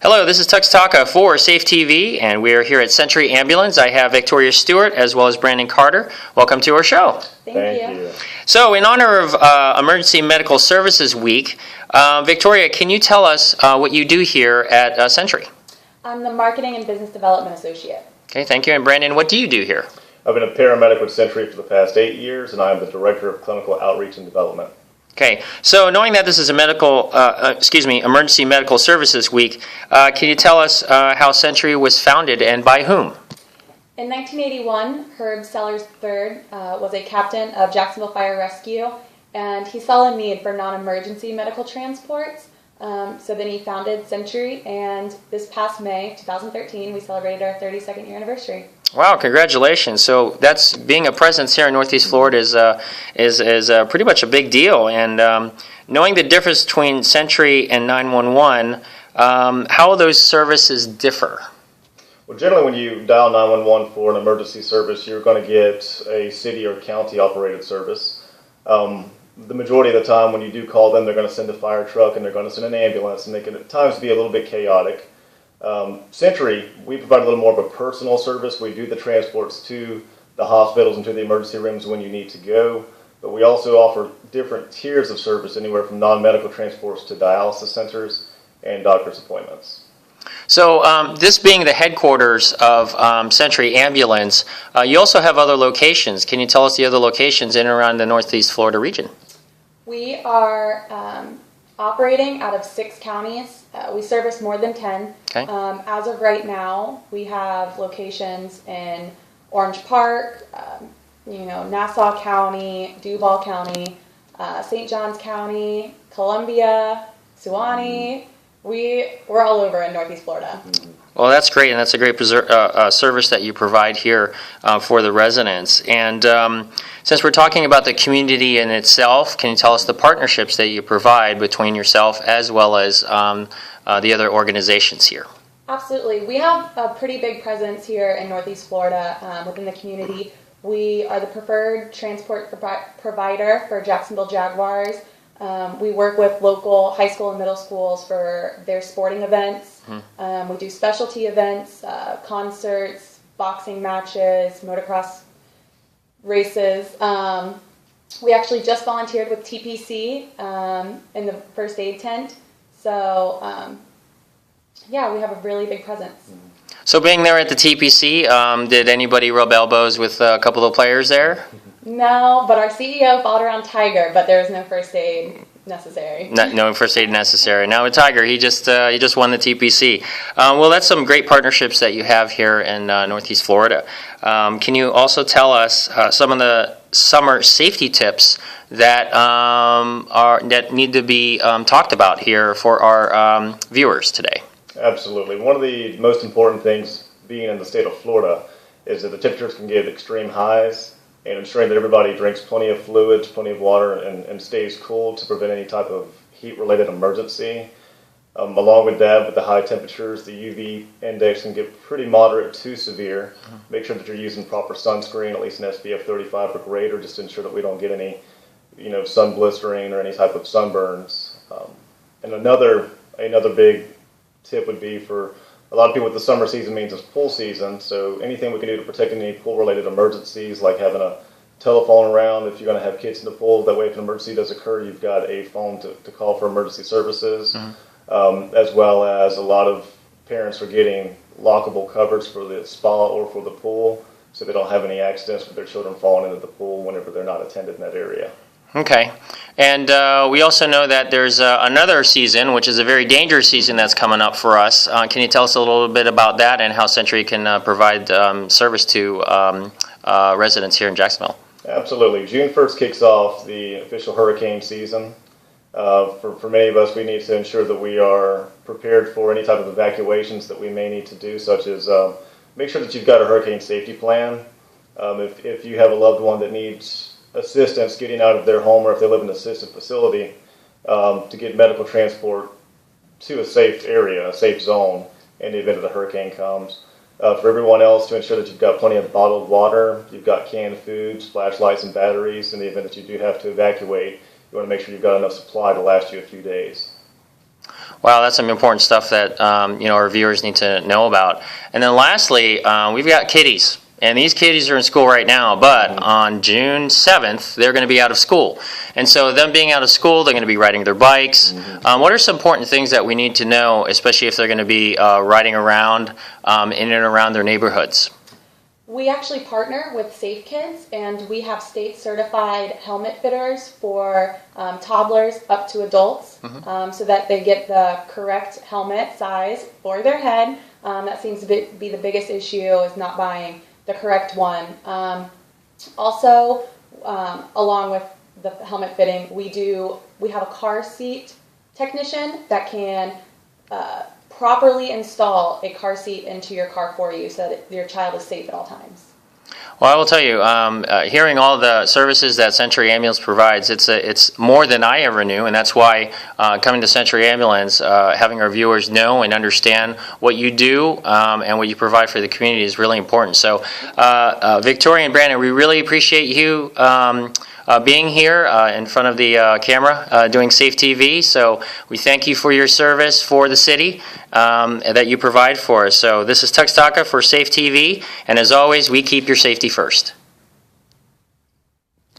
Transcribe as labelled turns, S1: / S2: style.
S1: Hello, this is Tux Taka for Safe TV, and we are here at Century Ambulance. I have Victoria Stewart as well as Brandon Carter. Welcome to our show.
S2: Thank you.
S1: So, in honor of Emergency Medical Services Week, Victoria, can you tell us what you do here at Century?
S2: I'm the Marketing and Business Development Associate.
S1: Okay, thank you. And Brandon, what do you do here?
S3: I've been a paramedic with Century for the past 8 years, and I am the Director of Clinical Outreach and Development.
S1: Okay, so knowing that this is a Emergency Medical Services Week, can you tell us how Century was founded and by whom?
S2: In 1981, Herbert S was a captain of Jacksonville Fire Rescue, and he saw a need for non-emergency medical transports. So then he founded Century, and this past May 2013, we celebrated our 32nd year anniversary.
S1: Wow! Congratulations. So that's being a presence here in Northeast Florida is pretty much a big deal. And knowing the difference between Century and 911, how those services differ?
S3: Well, generally, when you dial 911 for an emergency service, you're going to get a city or county operated service. The majority of the time, when you do call them, they're going to send a fire truck and they're going to send an ambulance, and they can at times be a little bit chaotic. Century, we provide a little more of a personal service. We do the transports to the hospitals and to the emergency rooms when you need to go, but we also offer different tiers of service, anywhere from non-medical transports to dialysis centers and doctor's appointments.
S1: So this being the headquarters of Century Ambulance, you also have other locations. Can you tell us the other locations in and around the Northeast Florida region?
S2: We are operating out of 6 counties. We service more than 10.
S1: Okay.
S2: As of right now, we have locations in Orange Park, Nassau County, Duval County, St. Johns County, Columbia, Suwannee. We're all over in Northeast Florida.
S1: Well, that's great, and that's a great service that you provide here for the residents. And since we're talking about the community in itself, can you tell us the partnerships that you provide between yourself as well as the other organizations here?
S2: Absolutely. We have a pretty big presence here in Northeast Florida within the community. We are the preferred transport provider for Jacksonville Jaguars. We work with local high school and middle schools for their sporting events. We do specialty events, concerts, boxing matches, motocross races. We actually just volunteered with TPC in the first aid tent. So, we have a really big presence.
S1: So being there at the TPC, did anybody rub elbows with a couple of the players there?
S2: No, but our CEO followed around Tiger, but there was no first aid necessary.
S1: No first aid necessary. Now with Tiger, he just won the TPC. Well, that's some great partnerships that you have here in Northeast Florida. Can you also tell us some of the summer safety tips that that need to be talked about here for our viewers today?
S3: Absolutely. One of the most important things being in the state of Florida is that the temperatures can get extreme highs, and ensuring that everybody drinks plenty of fluids, plenty of water, and stays cool to prevent any type of heat-related emergency. Along with that, with the high temperatures, the UV index can get pretty moderate to severe. Make sure that you're using proper sunscreen, at least an SPF 35 or greater, just to ensure that we don't get any, sun blistering or any type of sunburns. And another big tip would be for a lot of people, what the summer season means is pool season, so anything we can do to protect any pool-related emergencies, like having a telephone around if you're going to have kids in the pool. That way, if an emergency does occur, you've got a phone to call for emergency services, as well as a lot of parents are getting lockable covers for the spa or for the pool, so they don't have any accidents with their children falling into the pool whenever they're not attended in that area.
S1: Okay. And we also know that there's another season, which is a very dangerous season that's coming up for us. Can you tell us a little bit about that and how Century can provide service to residents here in Jacksonville?
S3: Absolutely. June 1st kicks off the official hurricane season. For many of us, we need to ensure that we are prepared for any type of evacuations that we may need to do, such as make sure that you've got a hurricane safety plan. If you have a loved one that needs assistance getting out of their home, or if they live in an assisted facility, to get medical transport to a safe area, a safe zone, in the event that a hurricane comes. For everyone else, to ensure that you've got plenty of bottled water, you've got canned foods, flashlights, and batteries in the event that you do have to evacuate. You want to make sure you've got enough supply to last you a few days.
S1: Wow, that's some important stuff that our viewers need to know about. And then lastly, we've got kiddies. And these kiddies are in school right now, but on June 7th, they're going to be out of school. And so them being out of school, they're going to be riding their bikes. What are some important things that we need to know, especially if they're going to be riding around in and around their neighborhoods?
S2: We actually partner with Safe Kids, and we have state-certified helmet fitters for toddlers up to adults, so that they get the correct helmet size for their head. That seems to be the biggest issue, is not buying the correct one. Also, along with the helmet fitting, we have a car seat technician that can properly install a car seat into your car for you so that your child is safe at all times.
S1: Well, I will tell you, hearing all the services that Century Ambulance provides, it's more than I ever knew, and that's why coming to Century Ambulance, having our viewers know and understand what you do and what you provide for the community is really important. So, Victoria and Brandon, we really appreciate you being here in front of the camera doing Safe TV. So we thank you for your service for the city that you provide for us. So this is Tux Taka for Safe TV, and as always, we keep your safety first.